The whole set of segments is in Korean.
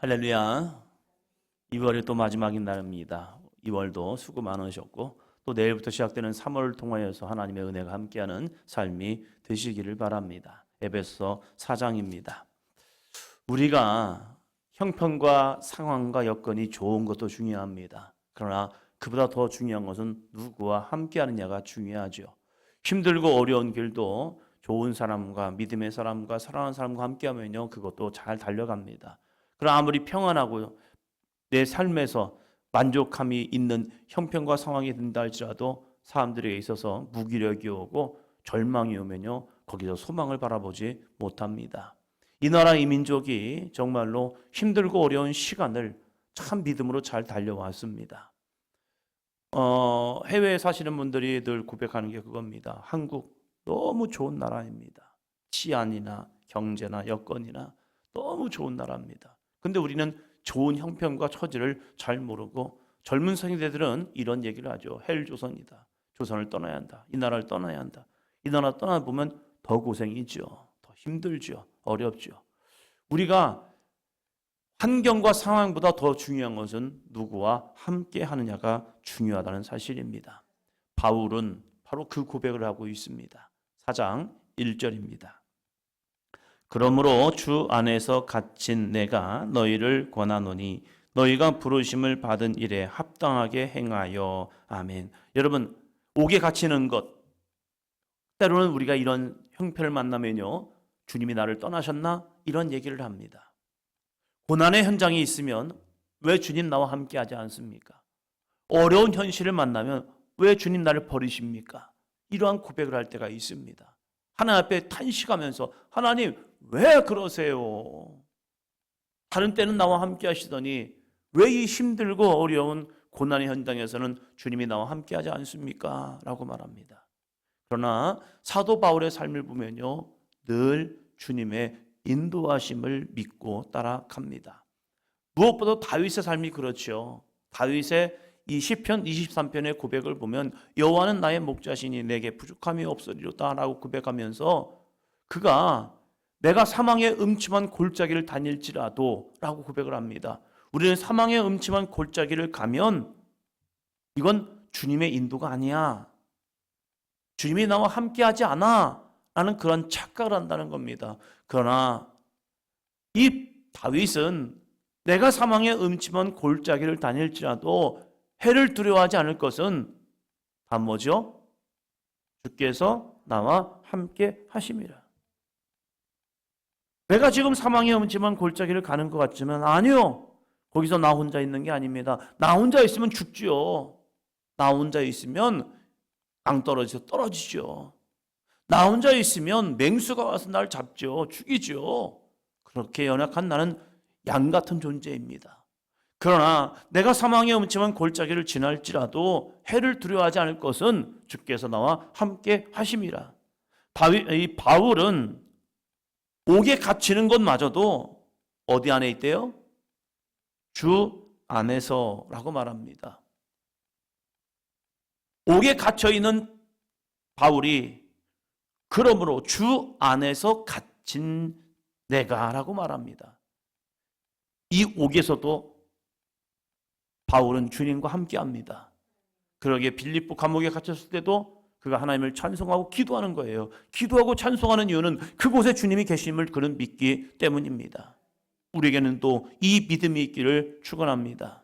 할렐루야. 2월이 또 마지막인 날입니다. 2월도 수고 많으셨고 또 내일부터 시작되는 3월을 통하여서 하나님의 은혜가 함께하는 삶이 되시기를 바랍니다. 에베소 4장입니다. 우리가 형편과 상황과 여건이 좋은 것도 중요합니다. 그러나 그보다 더 중요한 것은 누구와 함께하느냐가 중요하죠. 힘들고 어려운 길도 좋은 사람과 믿음의 사람과 사랑하는 사람과 함께하면요, 그것도 잘 달려갑니다. 그러나 아무리 평안하고 내 삶에서 만족함이 있는 형편과 상황이 든다 할지라도 사람들에게 있어서 무기력이 오고 절망이 오면요, 거기서 소망을 바라보지 못합니다. 이 나라 이 민족이 정말로 힘들고 어려운 시간을 참 믿음으로 잘 달려왔습니다. 해외에 사시는 분들이 늘 고백하는 게 그겁니다. 한국 너무 좋은 나라입니다. 치안이나 경제나 여건이나 너무 좋은 나라입니다. 근데 우리는 좋은 형편과 처지를 잘 모르고 젊은 세대들은 이런 얘기를 하죠. 헬조선이다. 조선을 떠나야 한다. 이 나라를 떠나야 한다. 이 나라 떠나보면 더 고생이죠. 더 힘들죠. 어렵죠. 우리가 환경과 상황보다 더 중요한 것은 누구와 함께 하느냐가 중요하다는 사실입니다. 바울은 바로 그 고백을 하고 있습니다. 4장 1절입니다. 그러므로 주 안에서 갇힌 내가 너희를 권하노니 너희가 부르심을 받은 일에 합당하게 행하여. 아멘. 여러분, 옥에 갇히는 것, 때로는 우리가 이런 형편을 만나면요, 주님이 나를 떠나셨나? 이런 얘기를 합니다. 고난의 현장이 있으면 왜 주님 나와 함께 하지 않습니까? 어려운 현실을 만나면 왜 주님 나를 버리십니까? 이러한 고백을 할 때가 있습니다. 하나님 앞에 탄식하면서 하나님 왜 그러세요? 다른 때는 나와 함께 하시더니 왜 이 힘들고 어려운 고난의 현장에서는 주님이 나와 함께 하지 않습니까? 라고 말합니다. 그러나 사도 바울의 삶을 보면요, 늘 주님의 인도하심을 믿고 따라갑니다. 무엇보다 다윗의 삶이 그렇죠. 다윗의 이 시편 23편의 고백을 보면 여호와는 나의 목자시니 내게 부족함이 없으리로다 라고 고백하면서 그가 내가 사망의 음침한 골짜기를 다닐지라도 라고 고백을 합니다. 우리는 사망의 음침한 골짜기를 가면 이건 주님의 인도가 아니야. 주님이 나와 함께하지 않아 라는 그런 착각을 한다는 겁니다. 그러나 이 다윗은 내가 사망의 음침한 골짜기를 다닐지라도 해를 두려워하지 않을 것은 다 뭐죠? 주께서 나와 함께 하심이라. 내가 지금 사망의 음침한 골짜기를 가는 것 같지만 아니요. 거기서 나 혼자 있는 게 아닙니다. 나 혼자 있으면 죽지요. 나 혼자 있으면 낭떠러지에서 떨어지죠. 나 혼자 있으면 맹수가 와서 날 잡죠. 죽이죠. 그렇게 연약한 나는 양 같은 존재입니다. 그러나 내가 사망의 음침한 골짜기를 지날지라도 해를 두려워하지 않을 것은 주께서 나와 함께 하심이라. 이 바울은 옥에 갇히는 것마저도 어디 안에 있대요? 주 안에서라고 말합니다. 옥에 갇혀 있는 바울이 그러므로 주 안에서 갇힌 내가라고 말합니다. 이 옥에서도 바울은 주님과 함께합니다. 그러기에 빌립보 감옥에 갇혔을 때도 그가 하나님을 찬송하고 기도하는 거예요. 기도하고 찬송하는 이유는 그곳에 주님이 계심을 그는 믿기 때문입니다. 우리에게는 또 이 믿음이 있기를 축원합니다.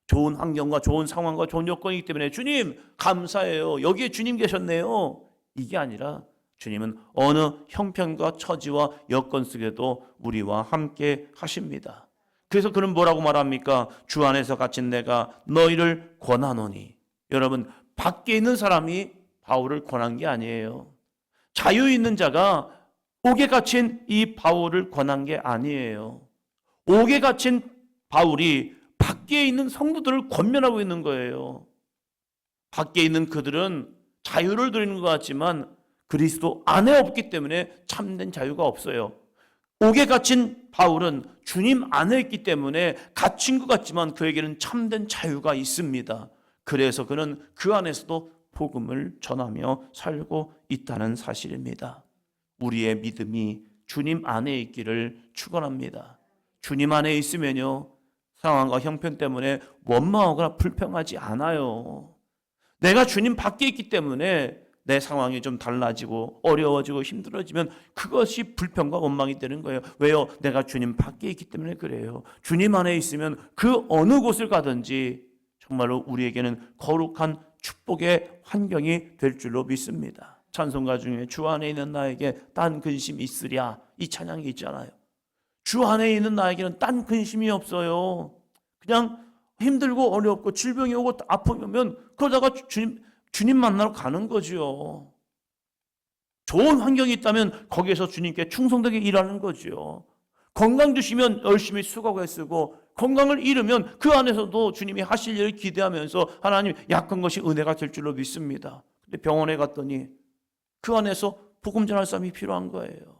좋은 환경과 좋은 상황과 좋은 여건이기 때문에 주님 감사해요. 여기에 주님 계셨네요. 이게 아니라 주님은 어느 형편과 처지와 여건 속에도 우리와 함께 하십니다. 그래서 그는 뭐라고 말합니까? 주 안에서 갇힌 내가 너희를 권하노니. 여러분, 밖에 있는 사람이 바울을 권한 게 아니에요. 자유 있는 자가 옥에 갇힌 이 바울을 권한 게 아니에요. 옥에 갇힌 바울이 밖에 있는 성도들을 권면하고 있는 거예요. 밖에 있는 그들은 자유를 누리는 것 같지만 그리스도 안에 없기 때문에 참된 자유가 없어요. 옥에 갇힌 바울은 주님 안에 있기 때문에 갇힌 것 같지만 그에게는 참된 자유가 있습니다. 그래서 그는 그 안에서도 복음을 전하며 살고 있다는 사실입니다. 우리의 믿음이 주님 안에 있기를 축원합니다. 주님 안에 있으면요, 상황과 형편 때문에 원망하거나 불평하지 않아요. 내가 주님 밖에 있기 때문에 내 상황이 좀 달라지고 어려워지고 힘들어지면 그것이 불평과 원망이 되는 거예요. 왜요? 내가 주님 밖에 있기 때문에 그래요. 주님 안에 있으면 그 어느 곳을 가든지 정말로 우리에게는 거룩한 축복의 환경이 될 줄로 믿습니다. 찬송가 중에 주 안에 있는 나에게 딴 근심이 있으랴, 이 찬양이 있잖아요. 주 안에 있는 나에게는 딴 근심이 없어요. 그냥 힘들고 어렵고 질병이 오고 아픔이 오면 그러다가 주님 만나러 가는 거죠. 좋은 환경이 있다면 거기에서 주님께 충성되게 일하는 거죠. 건강 주시면 열심히 수고하고 애쓰고, 건강을 잃으면 그 안에서도 주님이 하실 일을 기대하면서 하나님 약한 것이 은혜가 될 줄로 믿습니다. 근데 병원에 갔더니 그 안에서 복음 전할 사람이 필요한 거예요.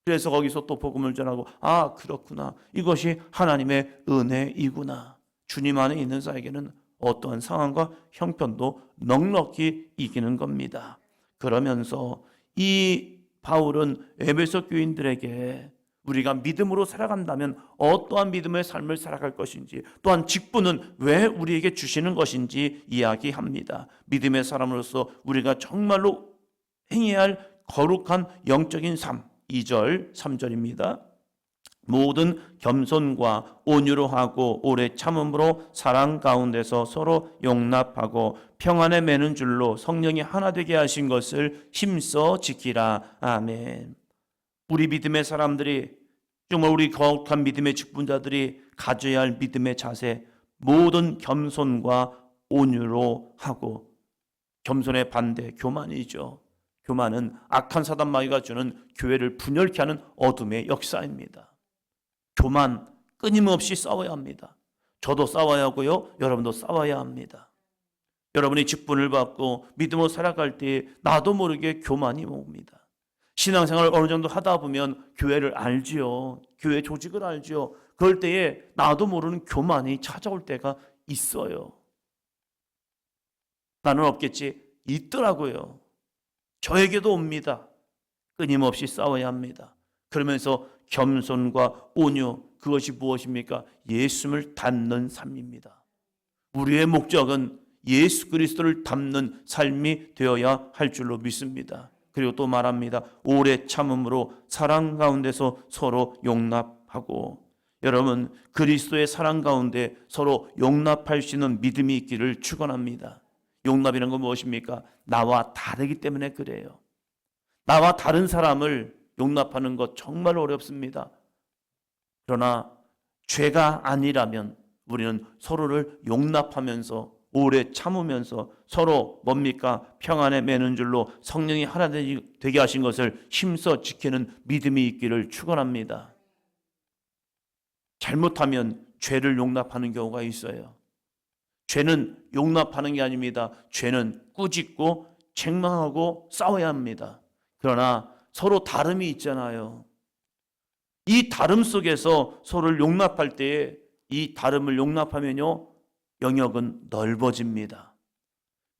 그래서 거기서 또 복음을 전하고, 아 그렇구나, 이것이 하나님의 은혜이구나. 주님 안에 있는 자에게는 어떠한 상황과 형편도 넉넉히 이기는 겁니다. 그러면서 이 바울은 에베소 교인들에게 우리가 믿음으로 살아간다면 어떠한 믿음의 삶을 살아갈 것인지, 또한 직분은 왜 우리에게 주시는 것인지 이야기합니다. 믿음의 사람으로서 우리가 정말로 행해야 할 거룩한 영적인 삶, 2절 3절입니다. 모든 겸손과 온유로 하고 오래 참음으로 사랑 가운데서 서로 용납하고 평안에 매는 줄로 성령이 하나 되게 하신 것을 힘써 지키라. 아멘. 우리 믿음의 사람들이, 정말 우리 거룩한 믿음의 직분자들이 가져야 할 믿음의 자세, 모든 겸손과 온유로 하고, 겸손의 반대 교만이죠. 교만은 악한 사단 마귀가 주는 교회를 분열케 하는 어둠의 역사입니다. 교만 끊임없이 싸워야 합니다. 저도 싸워야 하고요, 여러분도 싸워야 합니다. 여러분이 직분을 받고 믿음으로 살아갈 때 나도 모르게 교만이 옵니다. 신앙생활을 어느 정도 하다 보면 교회를 알지요. 교회 조직을 알지요. 그럴 때에 나도 모르는 교만이 찾아올 때가 있어요. 나는 없겠지, 있더라고요. 저에게도 옵니다. 끊임없이 싸워야 합니다. 그러면서 겸손과 온유, 그것이 무엇입니까? 예수를 닮는 삶입니다. 우리의 목적은 예수 그리스도를 닮는 삶이 되어야 할 줄로 믿습니다. 그리고 또 말합니다. 오래 참음으로 사랑 가운데서 서로 용납하고, 여러분 그리스도의 사랑 가운데 서로 용납할 수 있는 믿음이 있기를 축원합니다. 용납이라는 건 무엇입니까? 나와 다르기 때문에 그래요. 나와 다른 사람을 용납하는 것 정말 어렵습니다. 그러나 죄가 아니라면 우리는 서로를 용납하면서 오래 참으면서 서로 뭡니까? 평안에 매는 줄로 성령이 하나 되게 하신 것을 힘써 지키는 믿음이 있기를 축원합니다. 잘못하면 죄를 용납하는 경우가 있어요. 죄는 용납하는 게 아닙니다. 죄는 꾸짖고 책망하고 싸워야 합니다. 그러나 서로 다름이 있잖아요. 이 다름 속에서 서로를 용납할 때에 이 다름을 용납하면요, 영역은 넓어집니다.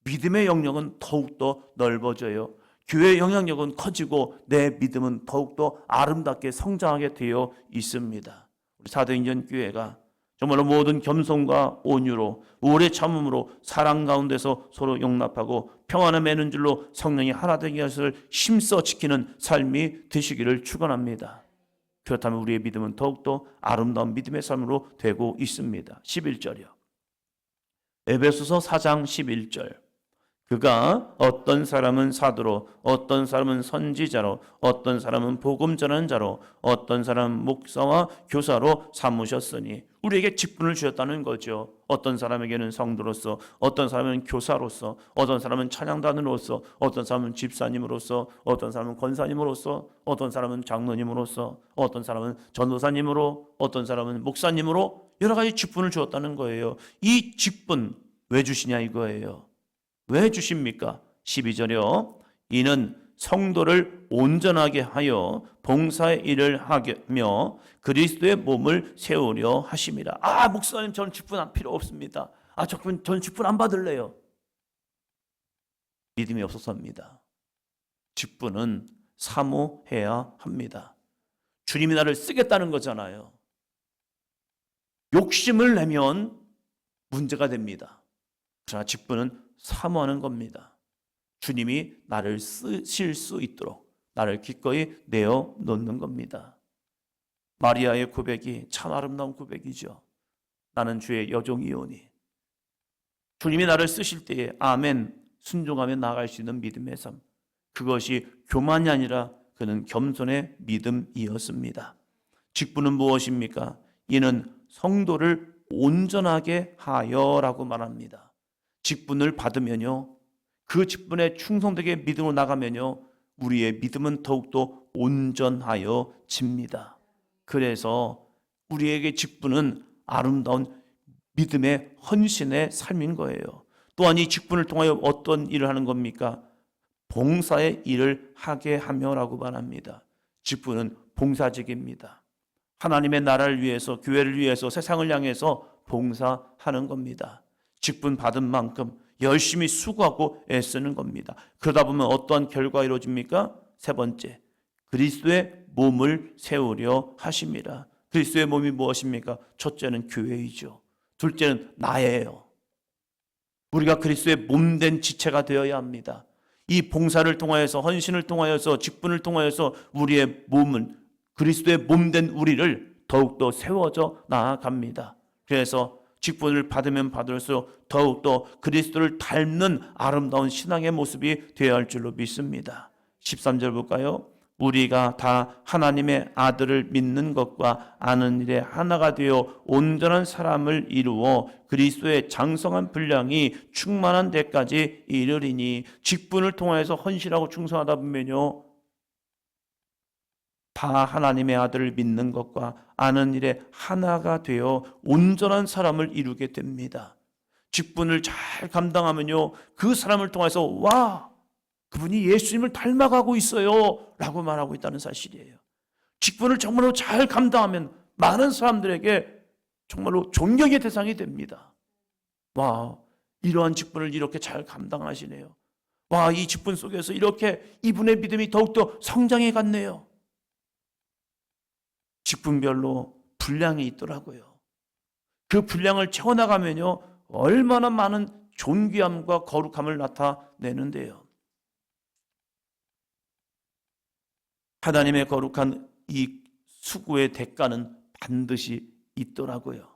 믿음의 영역은 더욱더 넓어져요. 교회의 영향력은 커지고 내 믿음은 더욱더 아름답게 성장하게 되어 있습니다. 우리 사도행전 교회가 정말로 모든 겸손과 온유로 오래 참음으로 사랑 가운데서 서로 용납하고 평안을 매는 줄로 성령이 하나 되게 하시를 힘써 지키는 삶이 되시기를 축원합니다. 그렇다면 우리의 믿음은 더욱더 아름다운 믿음의 삶으로 되고 있습니다. 11절이요. 에베소서 4장 11절. 그가 어떤 사람은 사도로, 어떤 사람은 선지자로, 어떤 사람은 복음 전하는 자로, 어떤 사람은 목사와 교사로 삼으셨으니, 우리에게 직분을 주셨다는 거죠. 어떤 사람에게는 성도로서, 어떤 사람은 교사로서, 어떤 사람은 찬양단으로서, 어떤 사람은 집사님으로서, 어떤 사람은 권사님으로서, 어떤 사람은 장로님으로서, 어떤 사람은 전도사님으로, 어떤 사람은 목사님으로 여러 가지 직분을 주었다는 거예요. 이 직분 왜 주시냐 이거예요. 왜 주십니까? 12절이요. 이는 성도를 온전하게 하여 봉사의 일을 하며 그리스도의 몸을 세우려 하심이라. 아, 목사님 저는 직분 필요 없습니다. 아, 저는 직분 안 받을래요. 믿음이 없어서입니다. 직분은 사모해야 합니다. 주님이 나를 쓰겠다는 거잖아요. 욕심을 내면 문제가 됩니다. 그러나 직분은 사모하는 겁니다. 주님이 나를 쓰실 수 있도록 나를 기꺼이 내어 놓는 겁니다. 마리아의 고백이 참 아름다운 고백이죠. 나는 주의 여종이오니. 주님이 나를 쓰실 때에 아멘 순종하며 나아갈 수 있는 믿음의 삶. 그것이 교만이 아니라 그는 겸손의 믿음이었습니다. 직분은 무엇입니까? 이는 성도를 온전하게 하여라고 말합니다. 직분을 받으면요, 그 직분에 충성되게 믿음으로 나가면요, 우리의 믿음은 더욱더 온전하여집니다. 그래서 우리에게 직분은 아름다운 믿음의 헌신의 삶인 거예요. 또한 이 직분을 통하여 어떤 일을 하는 겁니까? 봉사의 일을 하게 하며라고 말합니다. 직분은 봉사직입니다. 하나님의 나라를 위해서, 교회를 위해서, 세상을 향해서 봉사하는 겁니다. 직분 받은 만큼 열심히 수고하고 애쓰는 겁니다. 그러다 보면 어떠한 결과가 이루어집니까? 세 번째, 그리스도의 몸을 세우려 하심이라. 그리스도의 몸이 무엇입니까? 첫째는 교회이죠. 둘째는 나예요. 우리가 그리스도의 몸된 지체가 되어야 합니다. 이 봉사를 통하여서, 헌신을 통하여서, 직분을 통하여서 우리의 몸은, 그리스도의 몸된 우리를 더욱더 세워져 나아갑니다. 그래서 직분을 받으면 받을수록 더욱더 그리스도를 닮는 아름다운 신앙의 모습이 되어야 할 줄로 믿습니다. 13절 볼까요? 우리가 다 하나님의 아들을 믿는 것과 아는 일에 하나가 되어 온전한 사람을 이루어 그리스도의 장성한 분량이 충만한 데까지 이르리니. 직분을 통해서 헌신하고 충성하다 보면요, 다 하나님의 아들을 믿는 것과 아는 일에 하나가 되어 온전한 사람을 이루게 됩니다. 직분을 잘 감당하면요, 그 사람을 통해서 와, 그분이 예수님을 닮아가고 있어요 라고 말하고 있다는 사실이에요. 직분을 정말로 잘 감당하면 많은 사람들에게 정말로 존경의 대상이 됩니다. 와, 이러한 직분을 이렇게 잘 감당하시네요. 와, 이 직분 속에서 이렇게 이분의 믿음이 더욱더 성장해 갔네요. 직분별로 분량이 있더라고요. 그 분량을 채워나가면요, 얼마나 많은 존귀함과 거룩함을 나타내는데요. 하나님의 거룩한 이 수고의 대가는 반드시 있더라고요.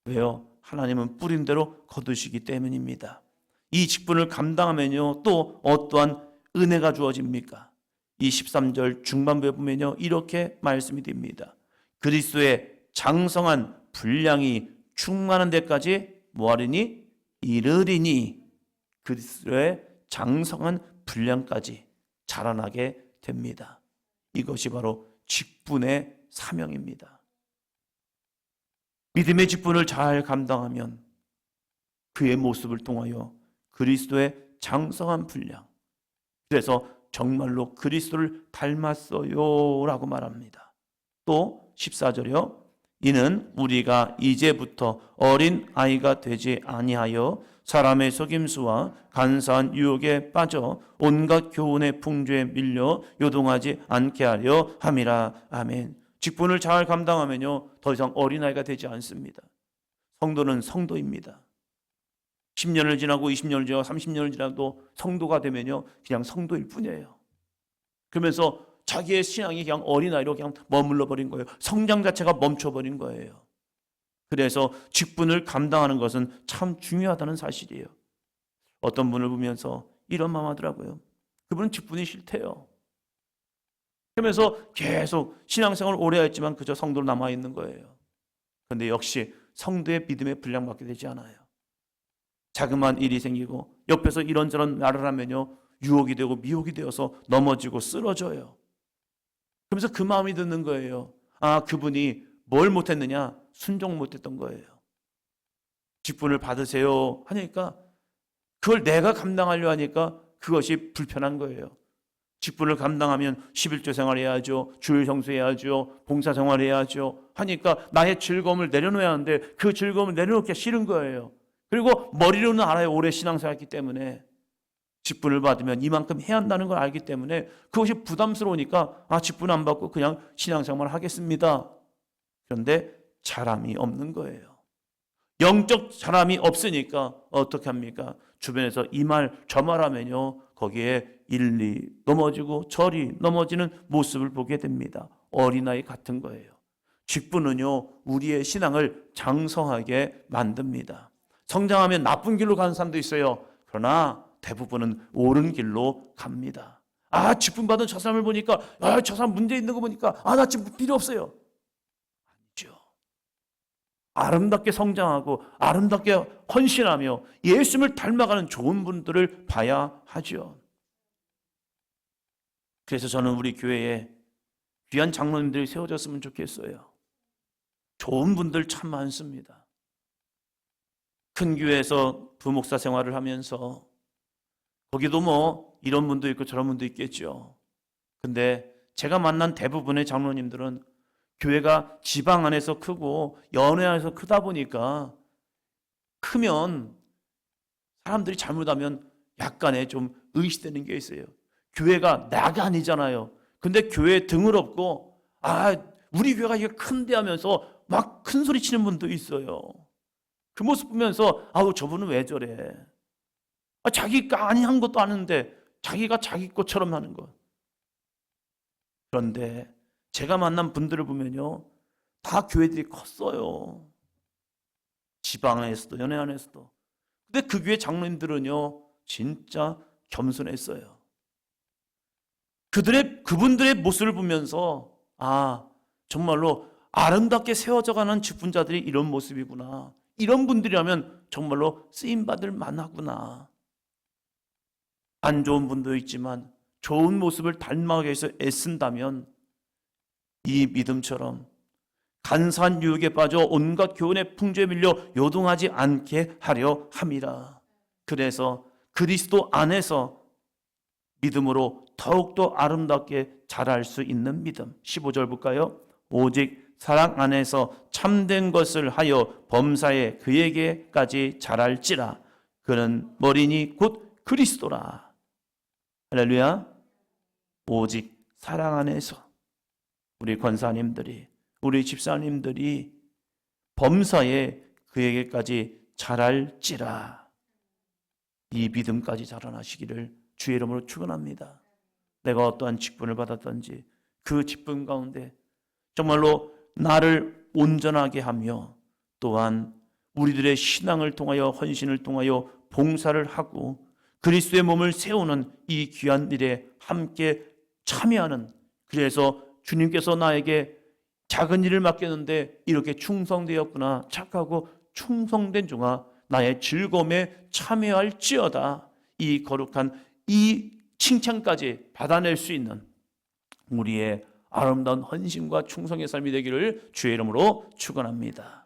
왜요? 하나님은 뿌린 대로 거두시기 때문입니다. 이 직분을 감당하면요, 또 어떠한 은혜가 주어집니까? 이 13절 중반부에 보면요, 이렇게 말씀이 됩니다. 그리스도의 장성한 분량이 충만한 데까지 뭐하리니? 이르리니. 그리스도의 장성한 분량까지 자라나게 됩니다. 이것이 바로 직분의 사명입니다. 믿음의 직분을 잘 감당하면 그의 모습을 통하여 그리스도의 장성한 분량, 그래서 정말로 그리스도를 닮았어요 라고 말합니다. 또 14절이요. 이는 우리가 이제부터 어린 아이가 되지 아니하여 사람의 속임수와 간사한 유혹에 빠져 온갖 교훈의 풍조에 밀려 요동하지 않게 하려 함이라. 아멘. 직분을 잘 감당하면요, 더 이상 어린아이가 되지 않습니다. 성도는 성도입니다. 10년을 지나고 20년을 지나고 30년을 지나도 성도가 되면요, 그냥 성도일 뿐이에요. 그러면서 자기의 신앙이 그냥 어린아이로 그냥 머물러 버린 거예요. 성장 자체가 멈춰버린 거예요. 그래서 직분을 감당하는 것은 참 중요하다는 사실이에요. 어떤 분을 보면서 이런 마음 하더라고요. 그분은 직분이 싫대요. 그러면서 계속 신앙생활을 오래 했지만 그저 성도로 남아있는 거예요. 그런데 역시 성도의 믿음에 분량받게 되지 않아요. 자그마한 일이 생기고 옆에서 이런저런 말을 하면요, 유혹이 되고 미혹이 되어서 넘어지고 쓰러져요. 그러면서 그 마음이 드는 거예요. 아, 그분이 뭘 못했느냐? 순종 못했던 거예요. 직분을 받으세요 하니까 그걸 내가 감당하려 하니까 그것이 불편한 거예요. 직분을 감당하면 11조 생활해야죠, 주일 성수해야죠, 봉사 생활해야죠 하니까 나의 즐거움을 내려놓아야 하는데 그 즐거움을 내려놓기 싫은 거예요. 그리고 머리로는 알아요. 오래 신앙생활했기 때문에 직분을 받으면 이만큼 해야 한다는 걸 알기 때문에 그것이 부담스러우니까 아, 직분 안 받고 그냥 신앙생활 하겠습니다. 그런데 자람이 없는 거예요. 영적 자람이 없으니까 어떻게 합니까? 주변에서 이 말 저 말 하면요, 거기에 일리 넘어지고 저리 넘어지는 모습을 보게 됩니다. 어린아이 같은 거예요. 직분은요, 우리의 신앙을 장성하게 만듭니다. 성장하면 나쁜 길로 가는 사람도 있어요. 그러나 대부분은 옳은 길로 갑니다. 아, 직분 받은 저 사람을 보니까, 아, 저 사람 문제 있는 거 보니까, 아, 나 지금 필요 없어요. 아니죠. 아름답게 성장하고 아름답게 헌신하며 예수님을 닮아가는 좋은 분들을 봐야 하죠. 그래서 저는 우리 교회에 귀한 장로님들이 세워졌으면 좋겠어요. 좋은 분들 참 많습니다. 큰 교회에서 부목사 생활을 하면서 거기도 뭐 이런 분도 있고 저런 분도 있겠죠. 근데 제가 만난 대부분의 장로님들은 교회가 지방 안에서 크고 연회 안에서 크다 보니까 크면 사람들이 잘못하면 약간의 좀 의시되는 게 있어요. 교회가 나가 아니잖아요. 근데 교회에 등을 업고 아, 우리 교회가 이게 큰데 하면서 막 큰 소리 치는 분도 있어요. 그 모습 보면서 아우, 저분은 왜 저래? 아, 자기가 아니한 것도 아는데 자기가 자기 것처럼 하는 것. 그런데 제가 만난 분들을 보면요, 다 교회들이 컸어요. 지방에서도 연회 안에서도. 근데 그 교회 장로님들은요, 진짜 겸손했어요. 그분들의 모습을 보면서 아, 정말로 아름답게 세워져가는 직분자들이 이런 모습이구나. 이런 분들이라면 정말로 쓰임받을 만하구나. 안 좋은 분도 있지만 좋은 모습을 닮아가기 위해서 애쓴다면 이 믿음처럼 간사한 유혹에 빠져 온갖 교훈의 풍조에 밀려 요동하지 않게 하려 함이라. 그래서 그리스도 안에서 믿음으로 더욱더 아름답게 자랄 수 있는 믿음. 15절 볼까요? 오직 사랑 안에서 참된 것을 하여 범사에 그에게까지 자랄지라. 그는 머리니 곧 그리스도라. 할렐루야. 오직 사랑 안에서 우리 권사님들이, 우리 집사님들이 범사에 그에게까지 자랄지라. 이 믿음까지 자라나시기를 주의 이름으로 축원합니다. 내가 어떠한 직분을 받았든지 그 직분 가운데 정말로 나를 온전하게 하며 또한 우리들의 신앙을 통하여 헌신을 통하여 봉사를 하고 그리스도의 몸을 세우는 이 귀한 일에 함께 참여하는, 그래서 주님께서 나에게 작은 일을 맡겼는데 이렇게 충성되었구나 착하고 충성된 종아 나의 즐거움에 참여할지어다. 이 거룩한 이 칭찬까지 받아낼 수 있는 우리의 아름다운 헌신과 충성의 삶이 되기를 주의 이름으로 축원합니다.